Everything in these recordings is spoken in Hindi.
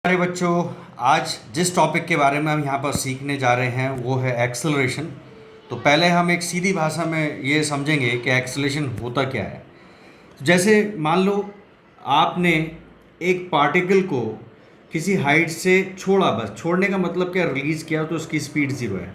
अरे बच्चों, आज जिस टॉपिक के बारे में हम यहाँ पर सीखने जा रहे हैं वो है एक्सेलरेशन। तो पहले हम एक सीधी भाषा में ये समझेंगे कि एक्सेलरेशन होता क्या है। जैसे मान लो आपने एक पार्टिकल को किसी हाइट से छोड़ा, बस छोड़ने का मतलब क्या, रिलीज़ किया तो उसकी स्पीड ज़ीरो है।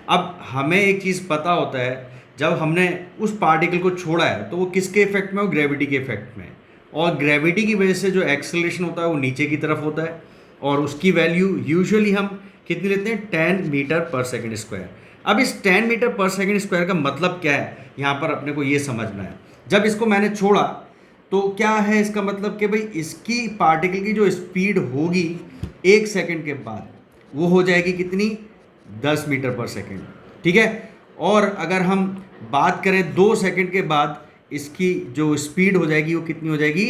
अब हमें एक चीज़ पता होता है, जब हमने उस पार्टिकल को छोड़ा है तो वो किसके इफेक्ट में हो, ग्रेविटी के इफेक्ट में। और ग्रेविटी की वजह से जो एक्सेलरेशन होता है वो नीचे की तरफ होता है और उसकी वैल्यू यूजुअली हम कितनी लेते हैं, 10 मीटर पर सेकंड स्क्वायर। अब इस 10 मीटर पर सेकंड स्क्वायर का मतलब क्या है, यहाँ पर अपने को ये समझना है। जब इसको मैंने छोड़ा तो क्या है इसका मतलब कि भाई इसकी पार्टिकल की जो स्पीड होगी 1 सेकंड के बाद वो हो जाएगी कितनी, 10 मीटर पर सेकंड। ठीक है। और अगर हम बात करें 2 सेकंड के बाद इसकी जो स्पीड हो जाएगी वो कितनी हो जाएगी,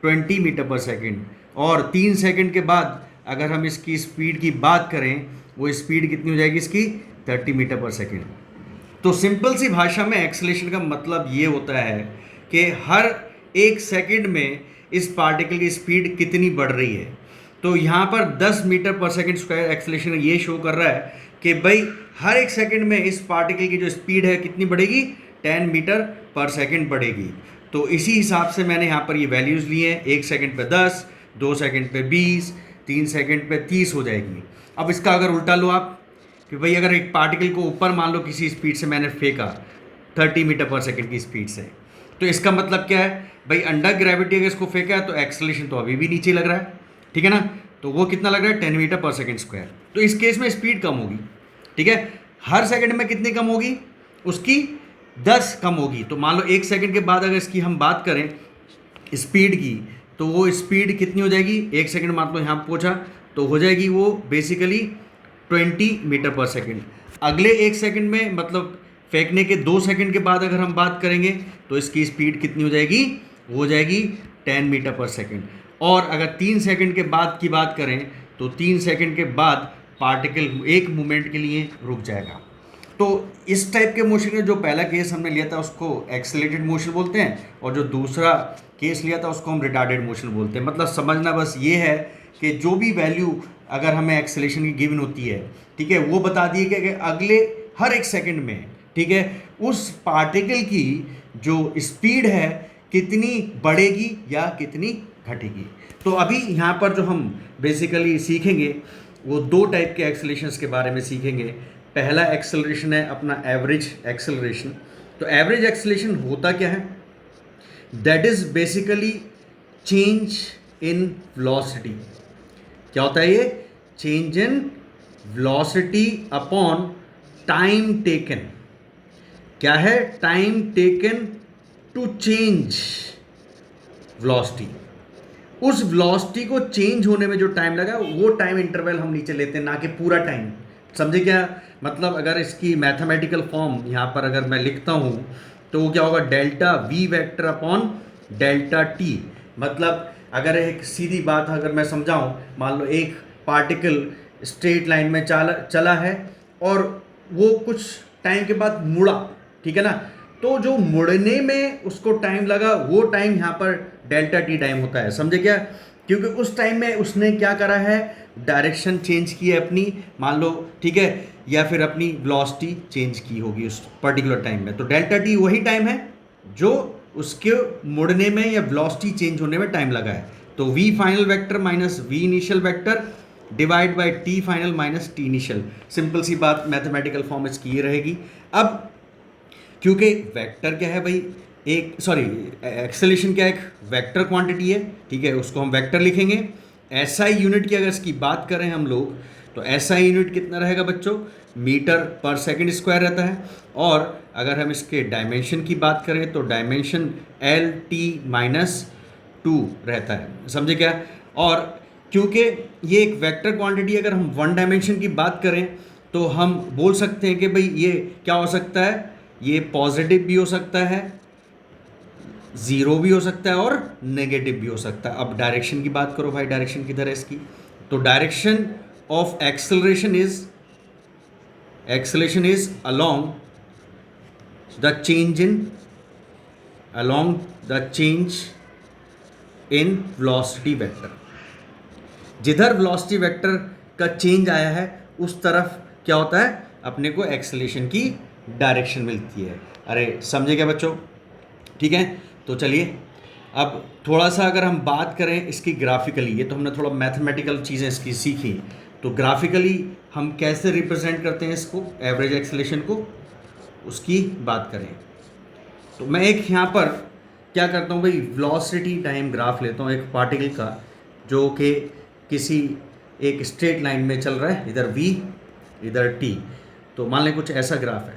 20 मीटर पर सेकंड। और 3 सेकंड के बाद अगर हम इसकी स्पीड की बात करें वो स्पीड कितनी हो जाएगी इसकी, 30 मीटर पर सेकंड। तो सिंपल सी भाषा में एक्सेलरेशन का मतलब ये होता है कि हर 1 सेकंड में इस पार्टिकल की स्पीड कितनी बढ़ रही है। तो यहाँ पर 10 मीटर पर सेकंड स्क्वायर एक्सेलरेशन ये शो कर रहा है कि भाई हर 1 सेकंड में इस पार्टिकल की जो स्पीड है कितनी बढ़ेगी, 10 मीटर पर सेकंड बढ़ेगी। तो इसी हिसाब से मैंने यहाँ पर ये वैल्यूज़ लिए हैं। 1 सेकंड पे 10, 2 सेकंड पे 20, 3 सेकंड पे 30 हो जाएगी। अब इसका अगर उल्टा लो आप कि भाई अगर एक पार्टिकल को ऊपर मान लो किसी स्पीड से मैंने फेंका 30 मीटर पर सेकंड की स्पीड से, तो इसका मतलब क्या है भाई, अंडर ग्रेविटी अगर इसको फेंका है तो एक्सेलरेशन तो अभी भी नीचे लग रहा है। ठीक है ना। तो वो कितना लग रहा है, 10 मीटर पर सेकंड स्क्वायर। तो इस केस में स्पीड कम होगी। ठीक है। हर सेकंड में कितनी कम होगी, उसकी 10 कम होगी। तो मान लो 1 सेकंड के बाद अगर इसकी हम बात करें स्पीड की, तो वो स्पीड कितनी हो जाएगी, 1 सेकंड मान लो यहाँ पहुँचा तो हो जाएगी वो बेसिकली 20 मीटर पर सेकंड। अगले 1 सेकंड में मतलब फेंकने के 2 सेकंड के बाद अगर हम बात करेंगे तो इसकी स्पीड कितनी हो जाएगी, वो हो जाएगी 10 मीटर पर सेकंड। और अगर 3 सेकंड के बाद की बात करें तो 3 सेकंड के बाद पार्टिकल एक मोमेंट के लिए रुक जाएगा। तो इस टाइप के मोशन में जो पहला केस हमने लिया था उसको एक्सेलरेटेड मोशन बोलते हैं, और जो दूसरा केस लिया था उसको हम रिटार्डेड मोशन बोलते हैं। मतलब समझना बस ये है कि जो भी वैल्यू अगर हमें एक्सेलरेशन की गिवन होती है, ठीक है, वो बता दिए कि अगले हर 1 सेकंड में, ठीक है, उस पार्टिकल की जो स्पीड है कितनी बढ़ेगी या कितनी घटेगी। तो अभी यहाँ पर जो हम बेसिकली सीखेंगे वो 2 टाइप के एक्सेलरेशंस के बारे में सीखेंगे। पहला एक्सेलरेशन है अपना एवरेज एक्सेलरेशन। तो एवरेज एक्सेलरेशन होता क्या है, that is basically change in velocity. क्या होता है ये, change in velocity upon time taken. क्या है, time taken to change velocity. उस वेलोसिटी को चेंज होने में जो टाइम लगा वो टाइम इंटरवल हम नीचे लेते हैं, ना कि पूरा टाइम। समझे क्या मतलब, अगर इसकी मैथमेटिकल फॉर्म यहाँ पर अगर मैं लिखता हूँ तो वो क्या होगा, delta V vector upon delta T. मतलब अगर एक सीधी बात अगर मैं समझाऊँ, मान लो एक पार्टिकल स्ट्रेट लाइन में चला है और वो कुछ टाइम के बाद मुड़ा, ठीक है ना, तो जो मुड़ने में उसको टाइम लगा वो टाइम यहाँ पर डेल्टा टी टाइम होता है। समझे क्या, क्योंकि उस टाइम में उसने क्या करा है, डायरेक्शन चेंज की है अपनी, मान लो, ठीक है, या फिर अपनी वेलोसिटी चेंज की होगी उस पर्टिकुलर टाइम में। तो डेल्टा टी वही टाइम है जो उसके मुड़ने में या वेलोसिटी चेंज होने में टाइम लगा है। तो V final vector minus V initial vector divide by T final minus T initial. Simple सी बात, मैथमेटिकल फॉर्म इसकी ये रहेगी। अब क्योंकि वेक्टर क्या है भाई, एक सॉरी एक्सेलरेशन क्या है, एक वेक्टर क्वांटिटी है, ठीक है, उसको हम वेक्टर लिखेंगे। एसआई यूनिट की अगर इसकी बात करें हम लोग तो एसआई यूनिट कितना रहेगा बच्चों, मीटर पर सेकंड स्क्वायर रहता है। और अगर हम इसके डायमेंशन की बात करें तो डायमेंशन एल टी माइनस 2 रहता है। समझे क्या। और क्योंकि ये एक वेक्टर क्वांटिटी, अगर हम 1 डायमेंशन की बात करें तो हम बोल सकते हैं कि भाई ये क्या हो सकता है, ये पॉजिटिव भी हो सकता है, ज़ीरो भी हो सकता है और नेगेटिव भी हो सकता है। अब डायरेक्शन की बात करो भाई, डायरेक्शन किधर है इसकी, तो direction of acceleration is along the change in velocity vector. जिधर वेलोसिटी वेक्टर का चेंज आया है उस तरफ क्या होता है, अपने को एक्सेलरेशन की डायरेक्शन मिलती है। अरे समझे क्या बच्चों? ठीक है, तो चलिए अब थोड़ा सा अगर हम बात करें इसकी ग्राफिकली, ये तो हमने थोड़ा मैथमेटिकल चीज़ें इसकी सीखी, तो ग्राफिकली हम कैसे रिप्रेजेंट करते हैं इसको, एवरेज एक्सेलरेशन को, उसकी बात करें तो मैं एक यहाँ पर क्या करता हूँ भाई, वेलोसिटी टाइम ग्राफ लेता हूँ एक पार्टिकल का जो कि किसी एक स्ट्रेट लाइन में चल रहा है, इधर v इधर t। तो मान लें कुछ ऐसा ग्राफ है,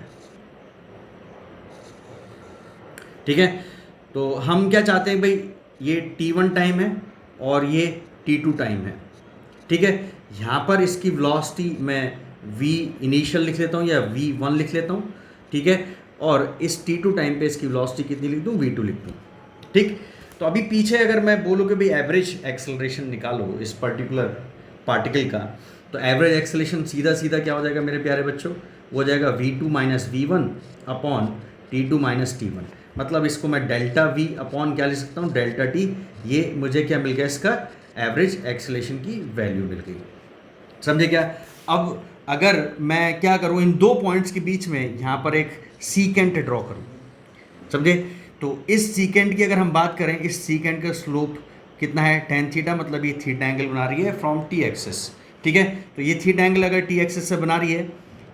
ठीक है। तो हम क्या चाहते हैं भाई, ये t1 टाइम है और ये t2 टाइम है, ठीक है। यहाँ पर इसकी वेलोसिटी मैं v इनिशियल लिख लेता हूँ या v1 लिख लेता हूँ, ठीक है। और इस t2 टाइम पे इसकी वेलोसिटी कितनी लिख दूँ, v2 लिख दूँ, ठीक। तो अभी पीछे अगर मैं बोलूँ कि भाई एवरेज एक्सेलरेशन निकालो इस पर्टिकुलर पार्टिकल का, तो एवरेज एक्सेलरेशन सीधा सीधा क्या हो जाएगा मेरे प्यारे बच्चों, वो हो जाएगा v2 minus v1 upon t2 minus t1। मतलब इसको मैं डेल्टा v अपॉन क्या लिख सकता हूँ, डेल्टा t। ये मुझे क्या मिल गया, इसका एवरेज एक्सेलरेशन की वैल्यू मिल गई। समझे क्या? अब अगर मैं क्या करूँ, इन दो पॉइंट्स के बीच में यहाँ पर एक सीकेंट ड्रॉ करूँ, समझे? तो इस सीकेंट की अगर हम बात करें, इस सीकेंट का स्लोप कितना है, टेन थीटा, मतलब ये थीटा एंगल बना रही है फ्रॉम टी एक्सिस, ठीक है। तो ये थीटा एंगल अगर टी एक्सिस से बना रही है,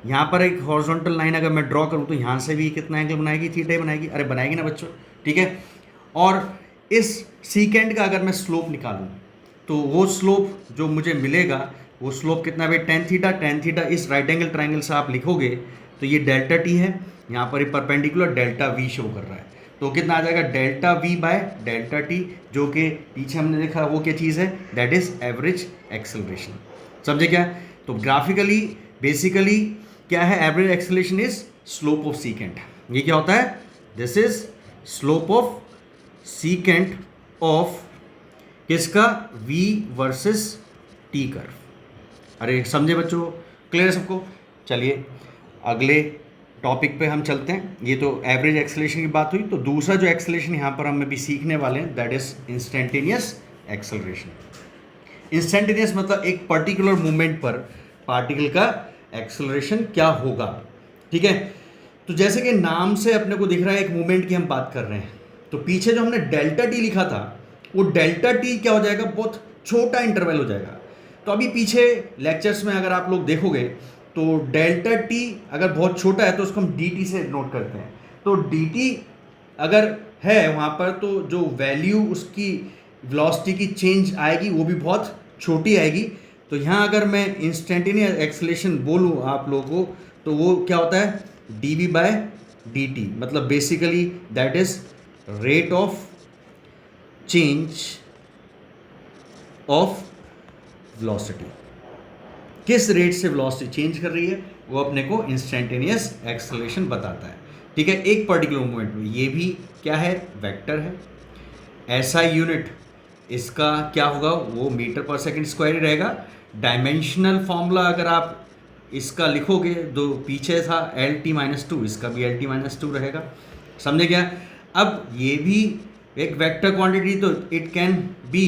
यहाँ पर एक हॉरिजॉन्टल लाइन अगर मैं ड्रॉ करूँ तो यहाँ से भी कितना एंगल बनाएगी, थीटा ही बनाएगी, अरे बनाएगी ना बच्चों, ठीक है। और इस सीकेंट का अगर मैं स्लोप निकालूँ तो वो स्लोप जो मुझे मिलेगा वो स्लोप कितना भाई, टेन थीटा। टेन थीटा इस राइट एंगल ट्राइंगल से आप लिखोगे तो ये डेल्टा टी है, यहाँ पर ये परपेंडिकुलर डेल्टा वी शो कर रहा है, तो कितना आ जाएगा, delta we by delta T, जो कि पीछे हमने देखा वो क्या चीज़ है, दैट इज एवरेज एक्सेलरेशन। समझे क्या? तो ग्राफिकली बेसिकली क्या है, average acceleration is slope of secant. ये क्या होता है, this is slope of secant of किसका, v वर्सेस t कर्व। अरे समझे बच्चों, क्लियर है सबको? चलिए अगले टॉपिक पे हम चलते हैं। ये तो एवरेज एक्सेलरेशन की बात हुई, तो दूसरा जो एक्सेलरेशन यहाँ पर हम अभी सीखने वाले हैं that is instantaneous acceleration. Instantaneous मतलब एक पर्टिकुलर मूवमेंट पर पार्टिकल का एक्सेलरेशन क्या होगा, ठीक है। तो जैसे कि नाम से अपने को दिख रहा है एक मूवमेंट की हम बात कर रहे हैं, तो पीछे जो हमने डेल्टा टी लिखा था वो डेल्टा टी क्या हो जाएगा, बहुत छोटा इंटरवल हो जाएगा। तो अभी पीछे लेक्चर्स में अगर आप लोग देखोगे तो डेल्टा टी अगर बहुत छोटा है तो उसको हम डी टी से नोट करते हैं। तो डी टी अगर है वहाँ पर तो जो वैल्यू उसकी वेलोसिटी की चेंज आएगी वो भी बहुत छोटी आएगी। तो यहाँ अगर मैं इंस्टेंटेनियस एक्सेलरेशन बोलूँ आप लोगों को तो वो क्या होता है, D V by D T, मतलब basically that is rate of change of velocity. किस रेट से वेलोसिटी चेंज कर रही है वो अपने को इंस्टेंटेनियस एक्सेलरेशन बताता है, ठीक है। एक पर्टिकुलर मूवमेंट में ये भी क्या है, वेक्टर है। ऐसा यूनिट इसका क्या होगा, वो मीटर पर सेकंड स्क्वायर ही रहेगा। डायमेंशनल फॉर्मूला अगर आप इसका लिखोगे, जो पीछे था एल टी माइनस टू, इसका भी एल टी माइनस टू रहेगा। समझे क्या? अब ये भी एक वेक्टर क्वांटिटी, तो it can be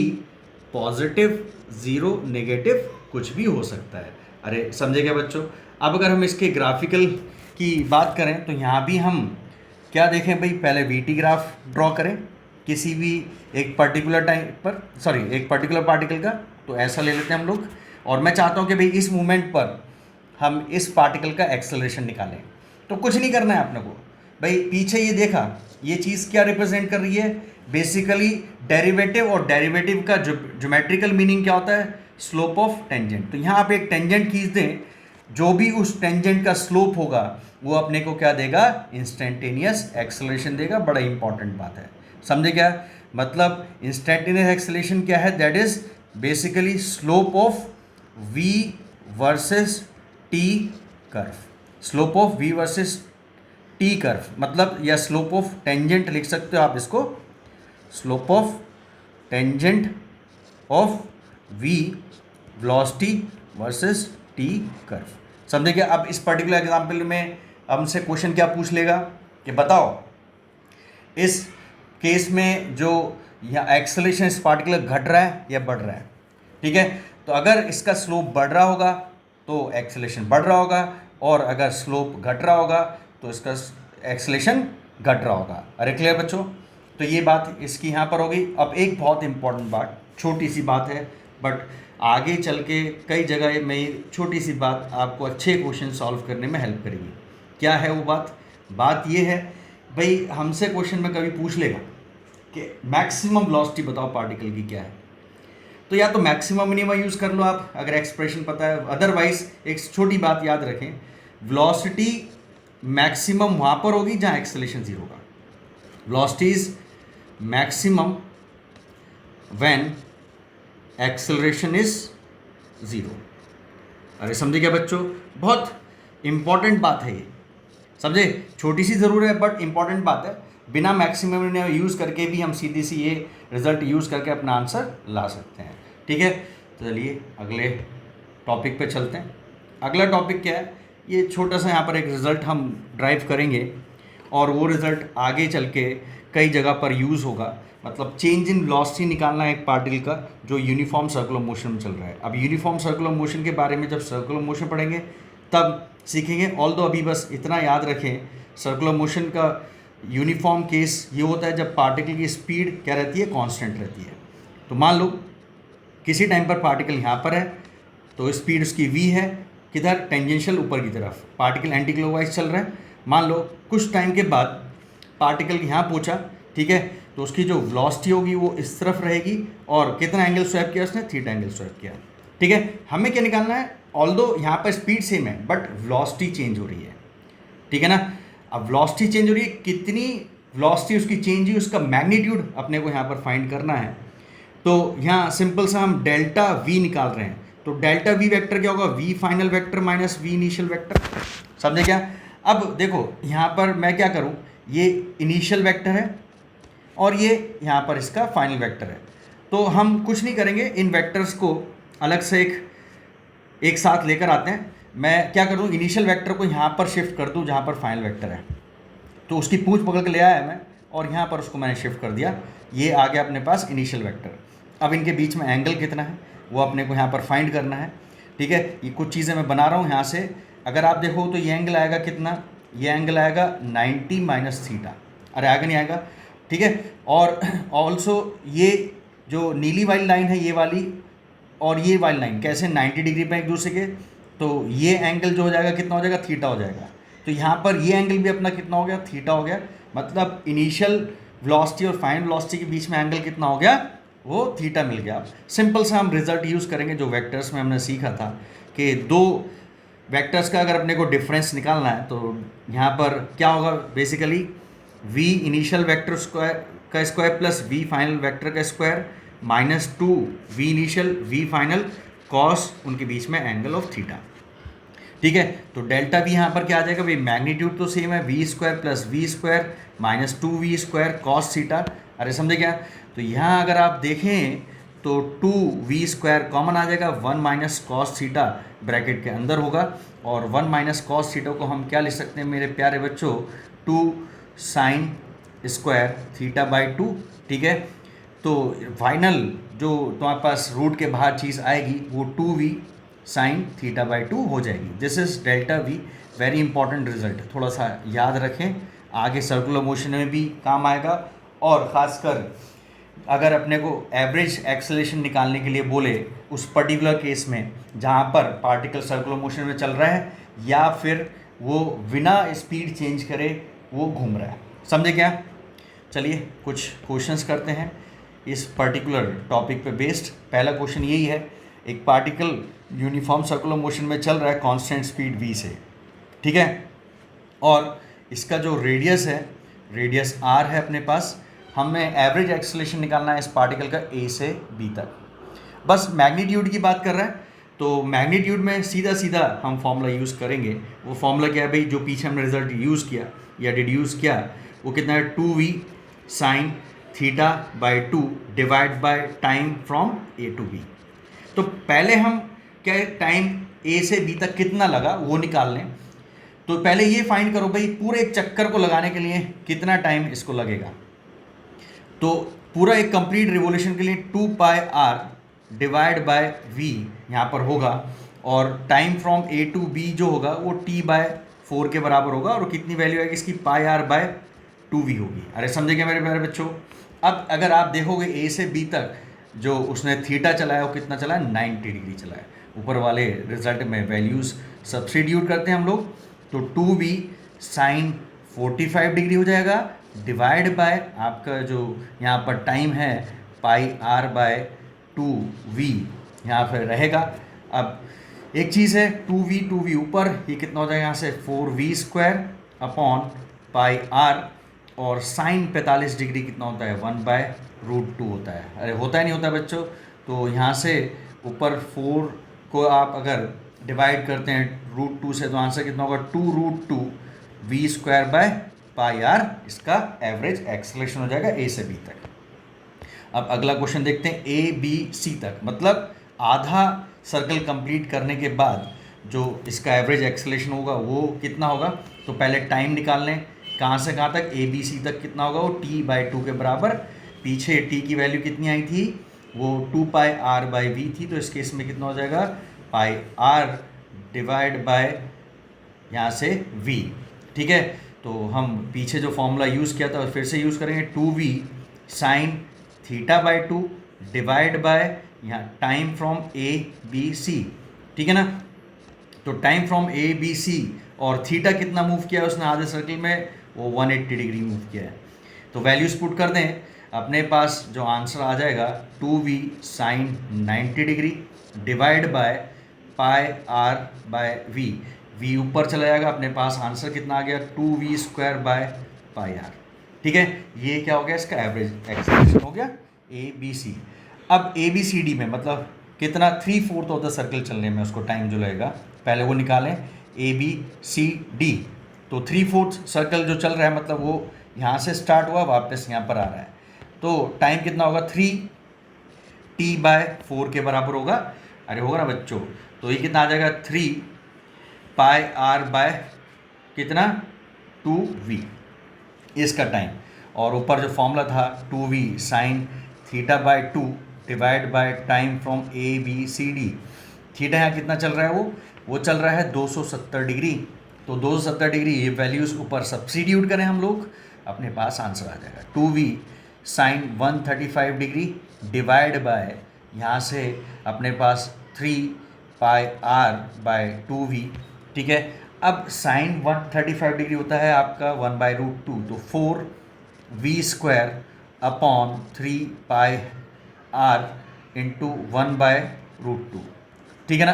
positive, zero, negative, कुछ भी हो सकता है। अरे समझे क्या बच्चों? अब अगर हम इसके ग्राफिकल की बात करें तो यहाँ भी हम क्या देखें भाई, पहले वी टी ग्राफ ड्रॉ करें किसी भी एक पर्टिकुलर टाइम पर, सॉरी एक पर्टिकुलर पार्टिकल का, तो ऐसा ले लेते हैं हम लोग। और मैं चाहता हूँ कि भाई इस मूवमेंट पर हम इस पार्टिकल का एक्सेलरेशन निकालें। तो कुछ नहीं करना है अपने को भाई, पीछे ये देखा, ये चीज़ क्या रिप्रेजेंट कर रही है, बेसिकली डेरिवेटिव, और डेरिवेटिव का ज्योमेट्रिकल मीनिंग क्या होता है, स्लोप ऑफ टेंजेंट। तो यहाँ आप एक टेंजेंट खींच दें, जो भी उस टेंजेंट का स्लोप होगा वो अपने को क्या देगा, इंस्टेंटेनियस एक्सेलरेशन देगा। बड़ा इंपॉर्टेंट बात है, समझे क्या? मतलब इंस्टेंटेनियस एक्सेलरेशन क्या है, that is basically slope of v versus t curve. Slope of v versus t curve मतलब, या स्लोप ऑफ टेंजेंट लिख सकते हो आप इसको, slope of tangent of v velocity versus t curve. समझे क्या? अब इस पर्टिकुलर एग्जांपल में हमसे क्वेश्चन क्या पूछ लेगा कि बताओ इस केस में जो यहाँ एक्सेलरेशन इस पार्टिकुलर घट रहा है या बढ़ रहा है, ठीक है। तो अगर इसका स्लोप बढ़ रहा होगा तो एक्सेलेरेशन बढ़ रहा होगा, और अगर स्लोप घट रहा होगा तो इसका एक्सेलेरेशन घट रहा होगा। अरे क्लियर बच्चों? तो ये बात इसकी यहाँ पर होगी। अब एक बहुत इंपॉर्टेंट बात, छोटी सी बात है बट आगे चल के कई जगह में ये छोटी सी बात आपको अच्छे क्वेश्चन सॉल्व करने में हेल्प करेगी। क्या है वो बात? बात ये है भाई, हमसे क्वेश्चन में कभी पूछ लेगा कि मैक्सिमम वेलोसिटी बताओ पार्टिकल की क्या है, तो या तो मैक्सिमम मिनिमम यूज़ कर लो आप अगर एक्सप्रेशन पता है, अदरवाइज एक छोटी बात याद रखें, वेलोसिटी मैक्सिमम वहाँ पर होगी जहाँ एक्सेलेरेशन जीरो होगा। Velocity is maximum when acceleration is zero. अरे समझे क्या बच्चों? बहुत इंपॉर्टेंट बात है ये, समझे? छोटी सी ज़रूर है बट इंपॉर्टेंट बात है। बिना मैक्सिमम यूज़ करके भी हम सीधी सी ये रिजल्ट यूज़ करके अपना आंसर ला सकते हैं। ठीक है, तो चलिए अगले टॉपिक पे चलते हैं। अगला टॉपिक क्या है? ये छोटा सा यहाँ पर एक रिज़ल्ट हम ड्राइव करेंगे और वो रिज़ल्ट आगे चल के कई जगह पर यूज़ होगा। मतलब चेंज इन वेलोसिटी निकालना है एक पार्टिकल का जो यूनिफॉर्म सर्कुलर मोशन में चल रहा है। अब यूनिफॉर्म सर्कुलर मोशन के बारे में जब सर्कुलर मोशन पढ़ेंगे तब सीखेंगे। ऑल्दो अभी बस इतना याद रखें, सर्कुलर मोशन का यूनिफॉर्म केस ये होता है जब पार्टिकल की स्पीड क्या रहती है? कांस्टेंट रहती है। तो मान लो किसी टाइम पर पार्टिकल यहाँ पर है तो स्पीड उसकी v है, किधर? टेंजेंशियल ऊपर की तरफ। पार्टिकल एंटी क्लॉकवाइज चल रहा है। मान लो कुछ टाइम के बाद पार्टिकल यहाँ पहुँचा, ठीक है, तो उसकी जो वेलोसिटी होगी वो इस तरफ रहेगी और कितना एंगल स्वैप किया उसने? थीटा एंगल स्वैप किया। ठीक है, हमें क्या निकालना है? ऑल्दो यहाँ पर स्पीड सेम है बट वेलोसिटी चेंज हो रही है। ठीक है ना? अब वेलोसिटी चेंज हो रही है, कितनी वेलोसिटी उसकी चेंज हुई उसका मैग्नीट्यूड अपने को यहाँ पर फाइंड करना है। तो यहाँ सिंपल सा हम डेल्टा वी निकाल रहे हैं। तो डेल्टा वी वेक्टर क्या होगा? V final vector minus V initial vector. समझे क्या? अब देखो यहाँ पर मैं क्या करूँ, ये इनिशियल वेक्टर है और ये यहाँ पर इसका फाइनल वेक्टर है। तो हम कुछ नहीं करेंगे, इन वेक्टर्स को अलग से एक साथ लेकर आते हैं। मैं क्या करूँ, इनिशियल वेक्टर को यहाँ पर शिफ्ट कर दूँ जहाँ पर फाइनल वेक्टर है। तो उसकी पूंछ पकड़ के ले आया मैं और यहाँ पर उसको मैंने शिफ्ट कर दिया। ये आ गया अपने पास इनिशियल वेक्टर। अब इनके बीच में एंगल कितना है वो अपने को यहाँ पर फाइंड करना है। ठीक है, ये कुछ चीज़ें मैं बना रहा हूँ यहाँ से। अगर आप देखो तो ये एंगल आएगा कितना? ये एंगल आएगा 90 माइनस थीटा। अरे आएगा नहीं आएगा? ठीक है, और ऑल्सो ये जो नीली वाली लाइन है ये वाली और ये वाली लाइन कैसे 90 डिग्री पे एक दूसरे के, तो ये एंगल जो हो जाएगा कितना हो जाएगा? थीटा हो जाएगा। तो यहाँ पर ये एंगल भी अपना कितना हो गया? थीटा हो गया। मतलब इनिशियल वेलोसिटी और फाइनल वेलोसिटी के बीच में एंगल कितना हो गया? वो थीटा मिल गया। सिंपल सा हम रिजल्ट यूज़ करेंगे जो वेक्टर्स में हमने सीखा था कि दो वेक्टर्स का अगर अपने को डिफरेंस निकालना है तो यहाँ पर क्या होगा? Basically v initial vector square का square plus v final vector का square minus 2 v initial v final cos उनके बीच में एंगल ऑफ थीटा। ठीक है, तो डेल्टा v यहाँ पर क्या आ जाएगा भाई? मैग्नीट्यूड तो सेम है, v square plus v square minus 2v square cos theta. अरे समझे क्या? तो यहाँ अगर आप देखें तो 2v स्क्वायर कॉमन आ जाएगा, 1 माइनस कॉस थीटा ब्रैकेट के अंदर होगा और 1 माइनस कॉस थीटा को हम क्या लिख सकते हैं मेरे प्यारे बच्चों? 2 साइन स्क्वायर थीटा बाई 2। ठीक है, तो फाइनल जो तुम्हारे पास रूट के बाहर चीज़ आएगी वो 2v साइन थीटा बाई 2 हो जाएगी। This is delta we. Very important result, थोड़ा सा याद रखें, आगे सर्कुलर मोशन में भी काम आएगा। और ख़ासकर अगर अपने को एवरेज एक्सेलरेशन निकालने के लिए बोले उस पर्टिकुलर केस में जहाँ पर पार्टिकल सर्कुलर मोशन में चल रहा है या फिर वो बिना स्पीड चेंज करे वो घूम रहा है। समझे क्या? चलिए कुछ क्वेश्चंस करते हैं इस पर्टिकुलर टॉपिक पे बेस्ड। पहला क्वेश्चन यही है, एक पार्टिकल यूनिफॉर्म सर्कुलर मोशन में चल रहा है कांस्टेंट स्पीड v से। ठीक है, और इसका जो रेडियस है, रेडियस r है अपने पास। हमें एवरेज एक्सेलरेशन निकालना है इस पार्टिकल का a से b तक। बस मैग्नीट्यूड की बात कर रहा है तो मैग्नीट्यूड में सीधा सीधा हम फॉर्मूला यूज़ करेंगे। वो फॉर्मूला क्या है भाई? जो पीछे हमने रिजल्ट यूज़ किया या डिड्यूस किया वो कितना है? 2v sine theta by 2 divide by time from a to b। तो पहले हम क्या टाइम a से b तक कितना लगा वो निकाल लें। तो पहले ये फाइंड करो भाई पूरे एक चक्कर को लगाने के लिए कितना टाइम इसको लगेगा। तो पूरा एक कंप्लीट रिवोल्यूशन के लिए 2 pi r divide by V यहाँ पर होगा, और time from A to B जो होगा वो टी बाय 4 के बराबर होगा, और कितनी वैल्यू आएगी इसकी, पाई आर बाय 2v होगी। अरे समझे क्या मेरे प्यारे बच्चों। अब अगर आप देखोगे ए से बी तक जो उसने थीटा चलाया वो कितना चलाया, 90 डिग्री चलाया। ऊपर वाले रिजल्ट में वैल्यूज़ सब्स्टिट्यूट करते हैं हम लोग, तो 2v साइन 45 डिग्री हो जाएगा, डिवाइड बाय आपका जो यहाँ पर टाइम है पाई आर बाय 2v यहाँ पर रहेगा। अब एक चीज़ है 2v ऊपर, ये कितना हो जाएगा यहाँ से 4v square upon pi R, और साइन 45 डिग्री कितना होता है, 1/√2 होता है। अरे होता है नहीं होता बच्चों। तो यहाँ से ऊपर 4 को आप अगर डिवाइड करते हैं √2 से, तो आंसर कितना होगा 2√2 v square by pi R, इसका एवरेज एक्सेलरेशन हो जाएगा ए से बी तक। अब अगला क्वेश्चन देखते हैं ए बी सी तक, मतलब आधा सर्कल कंप्लीट करने के बाद जो इसका एवरेज एक्सेलरेशन होगा वो कितना होगा। तो पहले टाइम निकाल लें, कहाँ से कहाँ तक, ए बी सी तक कितना होगा, वो t/2 के बराबर। पीछे t की वैल्यू कितनी आई थी, वो 2 पाई आर बाई वी थी, तो इस केस में कितना हो जाएगा, पाई आर डिवाइड बाय यहाँ से v। ठीक है, तो हम पीछे जो फॉर्मूला यूज़ किया था फिर से यूज़ करेंगे, 2v साइन θ/2 डिवाइड बाय यहाँ time from A B C. ठीक है ना, तो time from A B C और थीटा कितना मूव किया है उसने आधे सर्कल में, वो 180 डिग्री मूव किया है। तो वैल्यूज पुट कर दें, अपने पास जो आंसर आ जाएगा 2v sine 90 degree divide by pi R by v ऊपर चला जाएगा, अपने पास आंसर कितना आ गया 2v square by pi are. ठीक है, ये क्या हो गया, इसका एवरेज एक्सेलरेशन हो गया ए बी सी। अब ए बी सी डी में मतलब कितना 3/4 ऑफ द सर्कल चलने में उसको टाइम जो लगेगा, पहले वो निकालें ए बी सी डी। तो 3/4 सर्कल जो चल रहा है मतलब वो यहाँ से स्टार्ट हुआ वापस यहाँ पर आ रहा है, तो टाइम कितना होगा 3t/4 के बराबर होगा। अरे होगा ना बच्चों, तो ये कितना आ जाएगा 3 पाई आर बाय कितना 2v इसका टाइम, और ऊपर जो फॉर्मूला था 2v sine θ/2 divide by time from A B C D. Theta यहाँ कितना चल रहा है, वो चल रहा है 270 डिग्री। तो 270 डिग्री ये वैल्यूज़ ऊपर सब्स्टिट्यूट करें हम लोग, अपने पास आंसर आ जाएगा 2v sign 135 degree divide by यहाँ से अपने पास 3 पाई आर बाय 2v। ठीक है, अब साइन 135 डिग्री होता है आपका 1/√2, तो 4v square upon 3 pi R into 1/√2। ठीक है ना,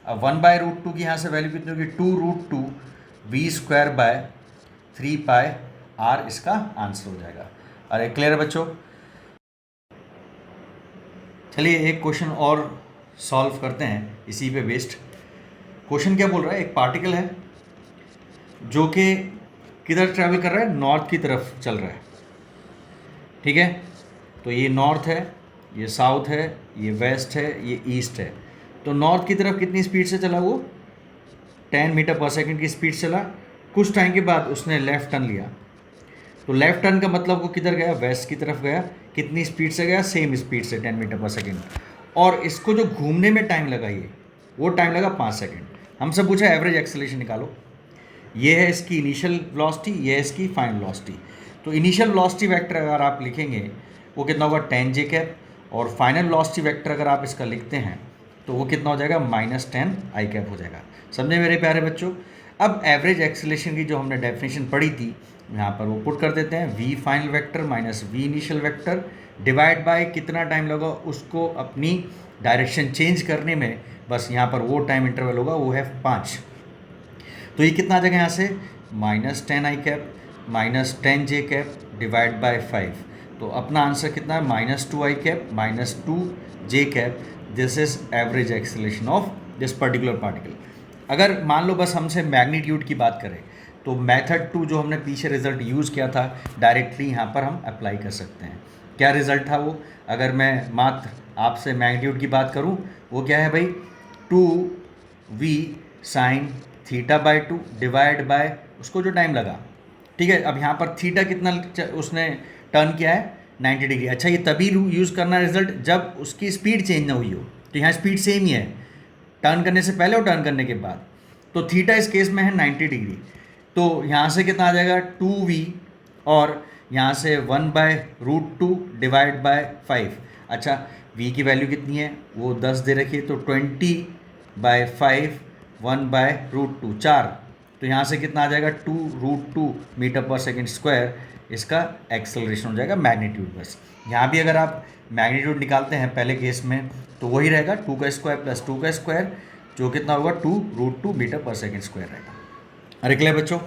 अब 1/√2 की यहाँ से वैल्यू कितनी होगी 2√2 v square by 3 pi R, इसका आंसर हो जाएगा। अरे क्लियर है बच्चों। चलिए एक क्वेश्चन और सॉल्व करते हैं इसी पे बेस्ड। क्वेश्चन क्या बोल रहा है, एक पार्टिकल है जो कि किधर ट्रैवल कर रहा है, नॉर्थ की तरफ चल रहा है। ठीक है, तो ये नॉर्थ है, ये साउथ है, ये वेस्ट है, ये ईस्ट है। तो नॉर्थ की तरफ कितनी स्पीड से चला, वो 10 मीटर पर सेकंड की स्पीड चला। कुछ टाइम के बाद उसने लेफ़्ट टर्न लिया, तो लेफ़्ट टर्न का मतलब वो किधर गया, वेस्ट की तरफ गया। कितनी स्पीड से गया, सेम स्पीड से 10 मीटर पर सेकंड। और इसको जो घूमने में टाइम लगा वो टाइम लगा 5 सेकंड। हमसे पूछा एवरेज एक्सेलरेशन निकालो। ये है इसकी इनिशियल वेलोसिटी, ये है इसकी फाइनल वेलोसिटी। तो इनिशियल वेलोसिटी वेक्टर अगर आप लिखेंगे वो कितना होगा 10 जे कैप, और फाइनल वेलोसिटी वेक्टर अगर आप इसका लिखते हैं तो वो कितना हो जाएगा -10 आई कैप हो जाएगा। समझे मेरे प्यारे बच्चों। अब एवरेज एक्सेलरेशन की जो हमने डेफिनेशन पढ़ी थी यहाँ पर वो पुट कर देते हैं, v final vector minus v initial vector divide bye कितना टाइम लगा उसको अपनी डायरेक्शन चेंज करने में, बस यहाँ पर वो टाइम इंटरवल होगा वो है 5। तो ये कितना आ जाएगा यहाँ से -10 I cap -10 J cap divide by 5। तो अपना आंसर कितना है -2 I cap -2 J cap. This is average acceleration of this particular particle. अगर मान लो बस हमसे मैग्नीट्यूड की बात करें तो मेथड 2 जो हमने पीछे रिजल्ट यूज़ किया था डायरेक्टली यहाँ पर हम अप्लाई कर सकते हैं। क्या रिजल्ट था वो, अगर मैं मात्र आपसे मैग्नीट्यूड की बात करूँ वो क्या है भाई 2v साइन θ/2 डिवाइड बाय उसको जो टाइम लगा। ठीक है, अब यहाँ पर थीटा कितना उसने टर्न किया है 90 डिग्री। अच्छा, ये तभी यूज़ करना रिजल्ट जब उसकी स्पीड चेंज ना हुई हो। तो यहाँ स्पीड सेम ही है, टर्न करने से पहले और टर्न करने के बाद। तो थीटा इस केस में है 90 डिग्री। तो यहाँ से कितना आ जाएगा 2v, और यहाँ से 1/√2 डिवाइड बाय 5। अच्छा, v की वैल्यू कितनी है, वो 10 दे रखी है, तो 20/5 1/√2 4। तो यहाँ से कितना आ जाएगा 2√2 मीटर पर सेकेंड स्क्वायर, इसका एक्सेलरेशन हो जाएगा मैग्नीट्यूड। बस यहाँ भी अगर आप मैग्नीट्यूड निकालते हैं पहले केस में, तो वही रहेगा 2 का स्क्वायर प्लस 2 का स्क्वायर, जो कितना होगा 2√2 मीटर पर सेकेंड स्क्वायर रहेगा। अरे क्लियर बच्चों?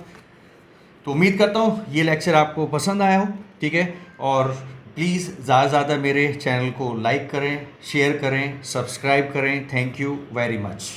तो उम्मीद करता हूँ ये लेक्चर आपको पसंद आया हो, ठीक है। और प्लीज़ ज़्यादा से ज़्यादा मेरे चैनल को लाइक करें, शेयर करें, सब्सक्राइब करें। Thank you very much.